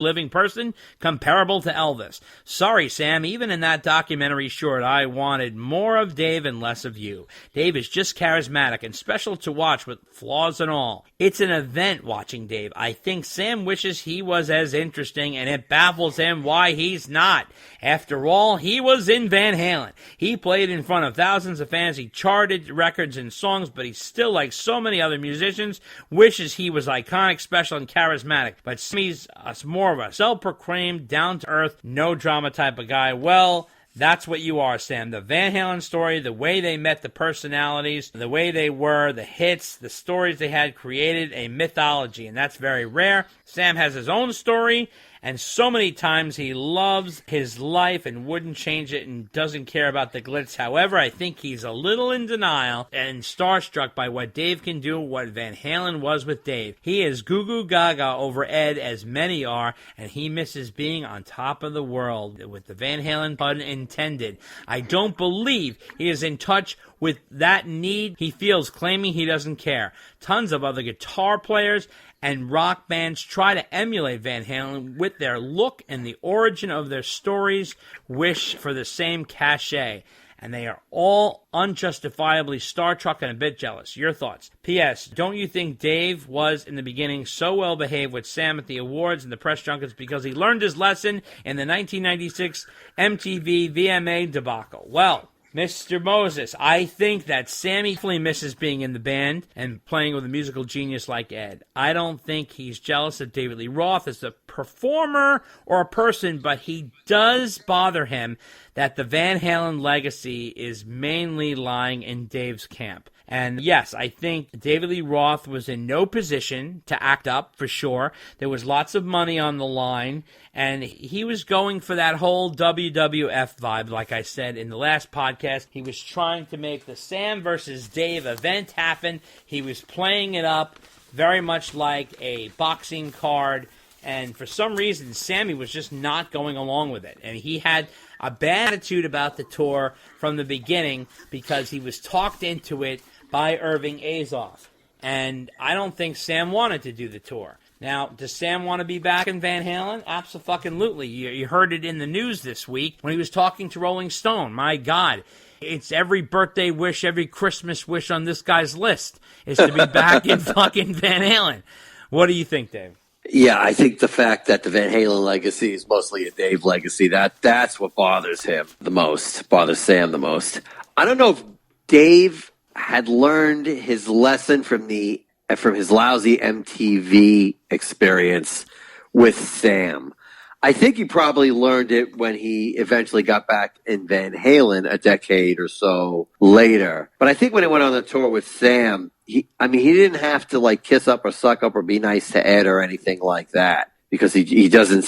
living person comparable to Elvis. Sorry, Sam, even in that documentary short, I wanted more of Dave and less of you. Dave is just charismatic and special to watch with flaws and all. It's an event watching Dave. I think Sam wishes he was as interesting, and it baffles him why he's not. After all, he was in Van Halen. He played in front of thousands of fans. He charted records and songs, but he still, like so many other musicians, wishes he was iconic, special, and charismatic. But Sammy's more of a self-proclaimed, down-to-earth, no-drama type of guy. Well, that's what you are, Sam. The Van Halen story, the way they met the personalities, the way they were, the hits, the stories they had created a mythology, and that's very rare. Sam has his own story, and so many times he loves his life and wouldn't change it and doesn't care about the glitz. However, I think he's a little in denial and starstruck by what Dave can do, what Van Halen was with Dave. He is goo goo gaga over Ed, as many are, and he misses being on top of the world, with the Van Halen pun intended. I don't believe he is in touch with that need he feels, claiming he doesn't care. Tons of other guitar players and rock bands try to emulate Van Halen with their look and the origin of their stories, wish for the same cachet. And they are all unjustifiably star-struck and a bit jealous. Your thoughts? P.S. Don't you think Dave was, in the beginning, so well-behaved with Sam at the awards and the press junkets because he learned his lesson in the 1996 MTV VMA debacle? Well, Mr. Moses, I think that Sammy definitely misses being in the band and playing with a musical genius like Ed. I don't think he's jealous of David Lee Roth as a performer or a person, but he does bother him that the Van Halen legacy is mainly lying in Dave's camp. And yes, I think David Lee Roth was in no position to act up, for sure. There was lots of money on the line, and he was going for that whole WWF vibe, like I said in the last podcast. He was trying to make the Sam versus Dave event happen. He was playing it up very much like a boxing card, and for some reason, Sammy was just not going along with it. And he had a bad attitude about the tour from the beginning because he was talked into it by Irving Azoff. And I don't think Sam wanted to do the tour. Now, does Sam want to be back in Van Halen? Absolutely. You heard it in the news this week when he was talking to Rolling Stone. My God, it's every birthday wish, every Christmas wish on this guy's list is to be back in fucking Van Halen. What do you think, Dave? Yeah, I think the fact that the Van Halen legacy is mostly a Dave legacy, that's what bothers him the most, bothers Sam the most. I don't know if Dave had learned his lesson from his lousy MTV experience with Sam. I think he probably learned it when he eventually got back in Van Halen a decade or so later. But I think when he went on the tour with Sam, he didn't have to like kiss up or suck up or be nice to Ed or anything like that, because he does not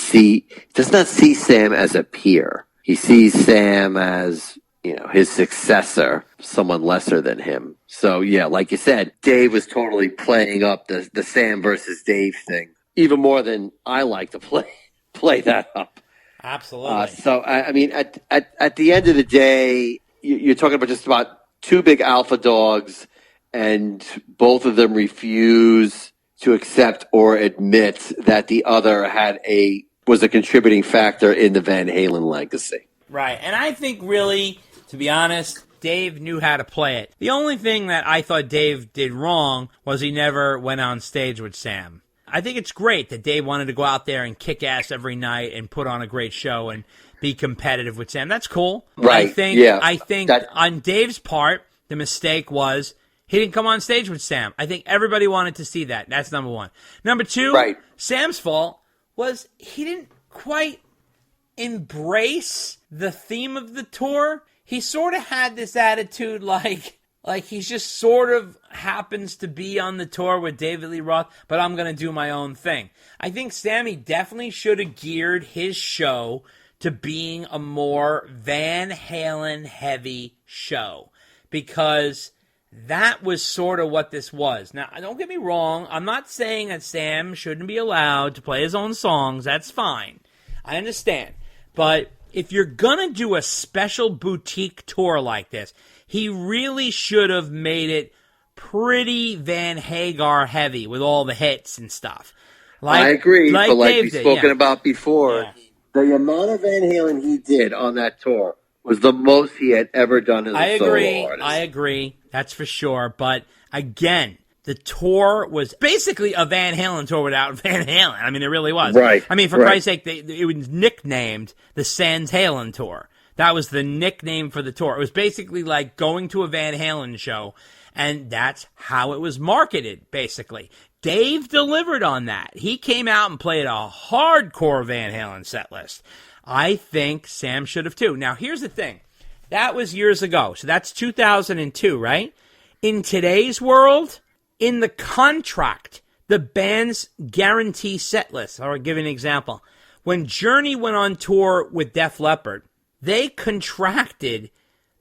see Sam as a peer. He sees Sam as, his successor, someone lesser than him. So, yeah, like you said, Dave was totally playing up the Sam versus Dave thing, even more than I like to play that up. Absolutely. So, at the end of the day, you're talking about just about two big alpha dogs, and both of them refuse to accept or admit that the other was a contributing factor in the Van Halen legacy. Right, and I think really, to be honest, Dave knew how to play it. The only thing that I thought Dave did wrong was he never went on stage with Sam. I think it's great that Dave wanted to go out there and kick ass every night and put on a great show and be competitive with Sam. That's cool. Right. I think that on Dave's part, the mistake was he didn't come on stage with Sam. I think everybody wanted to see that. That's number one. Number two, right. Sam's fault was he didn't quite embrace the theme of the tour. He sort of had this attitude like he just sort of happens to be on the tour with David Lee Roth, but I'm going to do my own thing. I think Sammy definitely should have geared his show to being a more Van Halen heavy show, because that was sort of what this was. Now, don't get me wrong. I'm not saying that Sam shouldn't be allowed to play his own songs. That's fine. I understand. But if you're going to do a special boutique tour like this, he really should have made it pretty Van Hagar heavy with all the hits and stuff. I agree, but like Dave we've did, spoken yeah. about before, the amount of Van Halen he did on that tour was the most he had ever done as a solo artist. I agree. That's for sure. But again, the tour was basically a Van Halen tour without Van Halen. I mean, it really was. Right. I mean, for Christ's sake, it was nicknamed the Sans Halen Tour. That was the nickname for the tour. It was basically like going to a Van Halen show, and that's how it was marketed, basically. Dave delivered on that. He came out and played a hardcore Van Halen set list. I think Sam should have too. Now, here's the thing. That was years ago. So that's 2002, right? In today's world, in the contract, the bands guarantee set lists. I'll give you an example. When Journey went on tour with Def Leppard, they contracted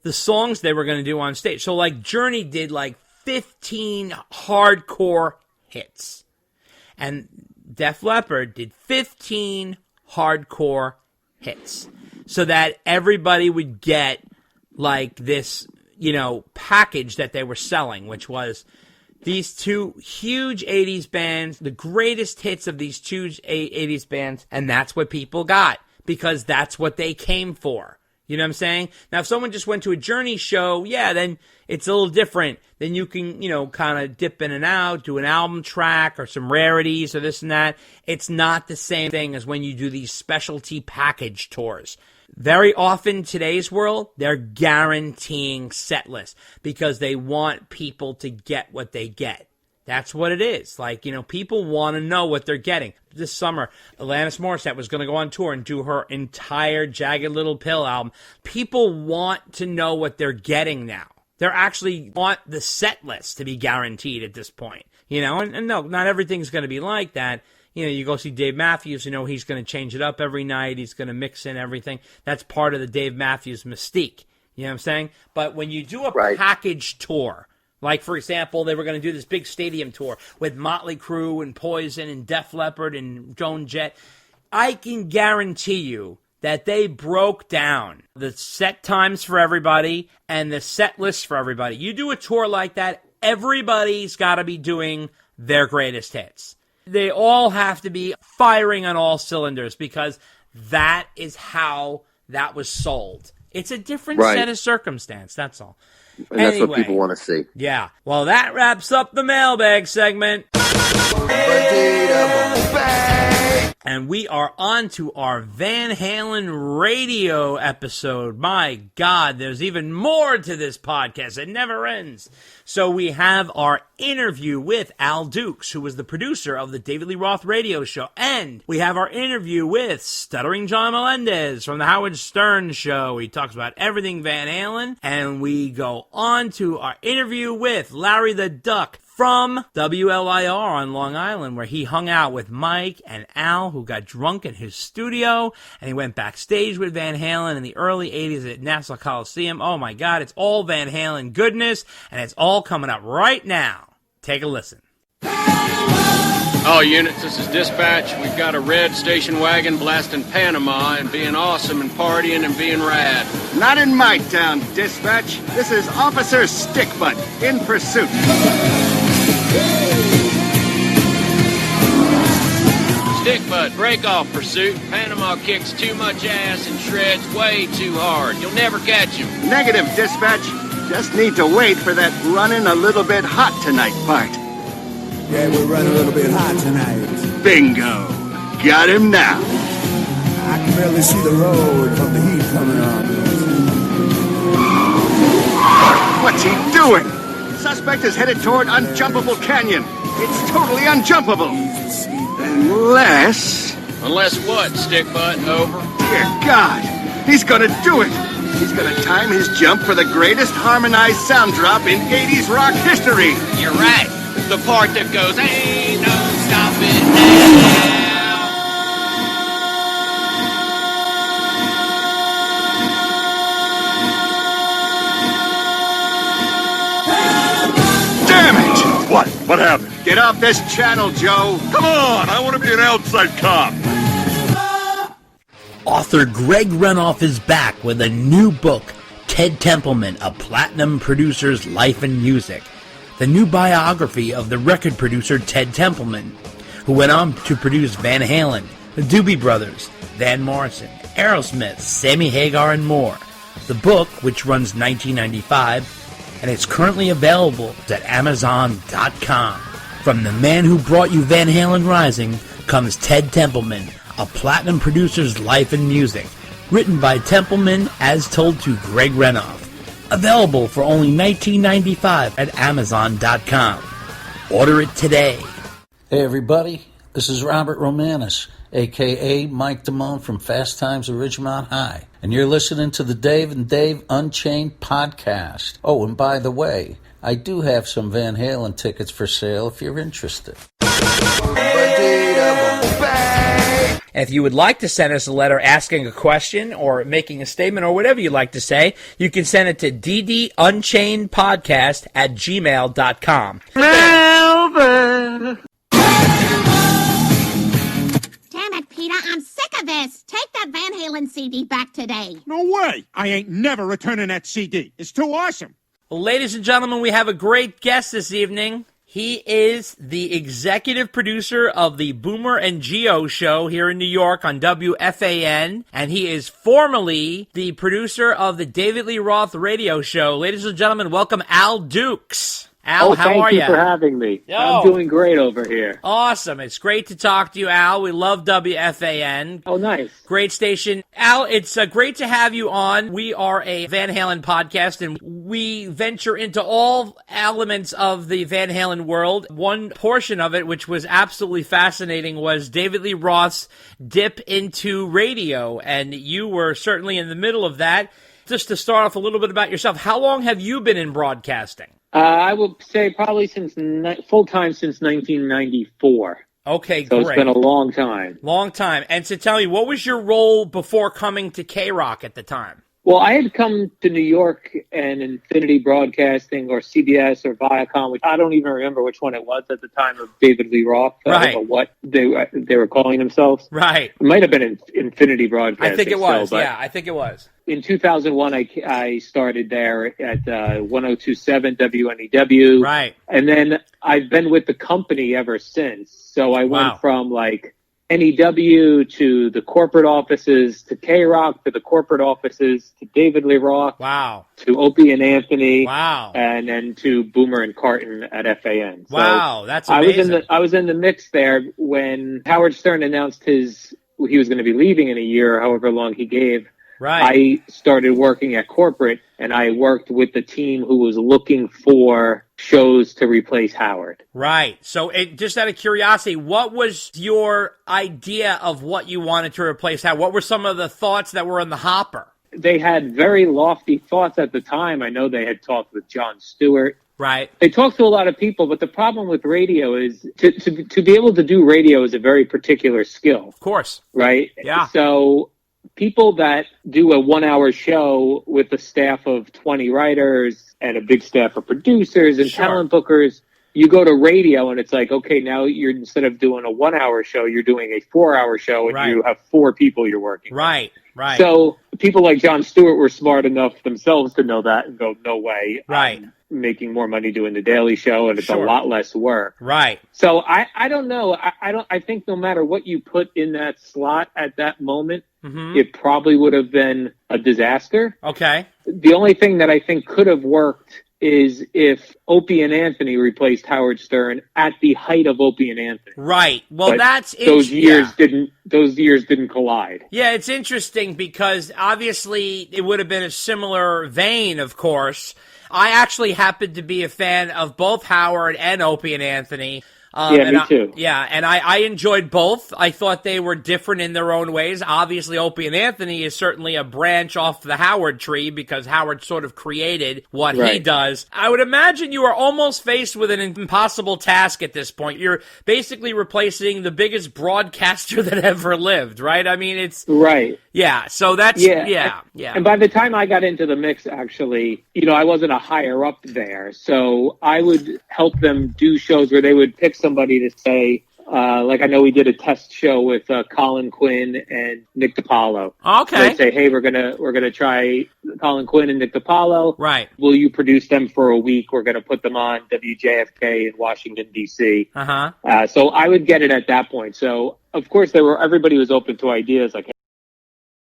the songs they were going to do on stage. So like Journey did like 15 hardcore hits. And Def Leppard did 15 hardcore hits. So that everybody would get like this, package that they were selling, which was these two huge 80s bands, the greatest hits of these huge 80s bands, and that's what people got, because that's what they came for. You know what I'm saying? Now, if someone just went to a Journey show, yeah, then it's a little different. Then you can, kind of dip in and out, do an album track or some rarities or this and that. It's not the same thing as when you do these specialty package tours. Very often, today's world, they're guaranteeing set lists because they want people to get what they get. That's what it is. Like, people want to know what they're getting. This summer, Alanis Morissette was going to go on tour and do her entire Jagged Little Pill album. People want to know what they're getting now. They actually want the set list to be guaranteed at this point. And no, not everything's going to be like that. You go see Dave Matthews, he's going to change it up every night. He's going to mix in everything. That's part of the Dave Matthews mystique. You know what I'm saying? But when you do a package tour, like, for example, they were going to do this big stadium tour with Motley Crue and Poison and Def Leppard and Joan Jett, I can guarantee you that they broke down the set times for everybody and the set lists for everybody. You do a tour like that, everybody's got to be doing their greatest hits. They all have to be firing on all cylinders because that is how that was sold. It's a different set of circumstance, that's all. And that's what people want to see. Yeah. Well, that wraps up the mailbag segment. And we are on to our Van Halen radio episode. My God, there's even more to this podcast. It never ends. So we have our interview with Al Dukes, who was the producer of the David Lee Roth radio show. And we have our interview with Stuttering John Melendez from the Howard Stern show. He talks about everything Van Halen. And we go on to our interview with Larry the Duck from WLIR on Long Island, where he hung out with Mike and Al, who got drunk in his studio, and he went backstage with Van Halen in the early 80s at Nassau Coliseum. Oh my God, it's all Van Halen goodness, and it's all coming up right now. Take a listen. All units, this is dispatch. We've got a red station wagon blasting Panama and being awesome and partying and being rad. Not in my town, dispatch. This is Officer Stickbutt in pursuit. Stickbutt, break off pursuit. Panama kicks too much ass and shreds way too hard. You'll never catch him. Negative, dispatch. Just need to wait for that running a little bit hot tonight part. Yeah, we're running a little bit hot tonight. Bingo. Got him now. I can barely see the road from the heat coming on. What's he doing? Suspect is headed toward Unjumpable Canyon. It's totally unjumpable. Unless what, Stickbutt? Over. Dear God, he's gonna do it. He's gonna time his jump for the greatest harmonized sound drop in 80s rock history. You're right. The part that goes, ain't no stopping now. Damn it! What happened? Get off this channel, Joe. Come on, I want to be an outside cop. Author Greg Renoff is back with a new book, Ted Templeman, A Platinum Producer's Life and Music. The new biography of the record producer Ted Templeman, who went on to produce Van Halen, the Doobie Brothers, Van Morrison, Aerosmith, Sammy Hagar, and more. The book, which runs $19.95, and it's currently available at Amazon.com. From the man who brought you Van Halen Rising comes Ted Templeman, a platinum producer's life and music, written by Templeman as told to Greg Renoff. Available for only $19.95 at Amazon.com. Order it today. Hey everybody, this is Robert Romanis, a.k.a. Mike Damone from Fast Times at Ridgemont High, and you're listening to the Dave and Dave Unchained podcast. Oh, and by the way, I do have some Van Halen tickets for sale if you're interested. If you would like to send us a letter asking a question or making a statement or whatever you'd like to say, you can send it to ddunchainedpodcast@gmail.com. Damn it, Peter, I'm sick of this. Take that Van Halen CD back today. No way. I ain't never returning that CD. It's too awesome. Well, ladies and gentlemen, we have a great guest this evening. He is the executive producer of the Boomer and Geo show here in New York on WFAN, and he is formerly the producer of the David Lee Roth radio show. Ladies and gentlemen, welcome Al Dukes. Al, how are you? Thank you for having me. Yo. I'm doing great over here. Awesome. It's great to talk to you, Al. We love WFAN. Oh, nice. Great station. Al, it's great to have you on. We are a Van Halen podcast, and we venture into all elements of the Van Halen world. One portion of it, which was absolutely fascinating, was David Lee Roth's dip into radio, and you were certainly in the middle of that. Just to start off a little bit about yourself, how long have you been in broadcasting? I would say probably since full-time since 1994. Okay, so great. It's been a long time. Long time. And so tell me, what was your role before coming to K-Rock at the time? Well, I had come to New York and Infinity Broadcasting or CBS or Viacom, which I don't even remember which one it was at the time of David Lee Roth. I don't know what they were calling themselves. Right. It might have been Infinity Broadcasting. I think it was, still, I think it was. In 2001, I started there at 1027 WNEW. Right. And then I've been with the company ever since. So I went from like NEW to the corporate offices to K-Rock to the corporate offices to David Lee Roth. Wow. To Opie and Anthony. Wow. And then to Boomer and Carton at FAN. So wow, that's amazing. I was in the mix there when Howard Stern announced he was going to be leaving in a year, however long he gave. Right. I started working at corporate, and I worked with the team who was looking for shows to replace Howard. Right. So just out of curiosity, what was your idea of what you wanted to replace Howard? What were some of the thoughts that were in the hopper? They had very lofty thoughts at the time. I know they had talked with Jon Stewart. Right. They talked to a lot of people, but the problem with radio is to be able to do radio is a very particular skill. Of course. Right? Yeah. So people that do a 1-hour show with a staff of 20 writers and a big staff of producers and talent bookers, you go to radio and it's like, okay, now you're instead of doing a 1-hour show, you're doing a 4-hour show and you have 4 people you're working with. Right. So people like Jon Stewart were smart enough themselves to know that and go, no way. Right. I'm making more money doing the Daily Show and it's a lot less work. Right. So I don't know. I think no matter what you put in that slot at that moment, it probably would have been a disaster. Okay. The only thing that I think could have worked is if Opie and Anthony replaced Howard Stern at the height of Opie and Anthony. Right. Well, but those years didn't collide. Yeah, it's interesting because obviously it would have been a similar vein, of course. I actually happened to be a fan of both Howard and Opie and Anthony. Me too. And I enjoyed both. I thought they were different in their own ways. Obviously, Opie and Anthony is certainly a branch off the Howard tree because Howard sort of created what he does. I would imagine you are almost faced with an impossible task at this point. You're basically replacing the biggest broadcaster that ever lived, right? I mean, it's... Right. Yeah, so that's... Yeah. And by the time I got into the mix, actually, I wasn't a higher up there. So I would help them do shows where they would pick somebody to say, Like I know we did a test show with Colin Quinn and Nick DiPaolo. Okay. So they say, hey, we're gonna try Colin Quinn and Nick DiPaolo. Right. Will you produce them for a week? We're gonna put them on WJFK in Washington D.C. Uh-huh. So I would get it at that point. So of course everybody was open to ideas like,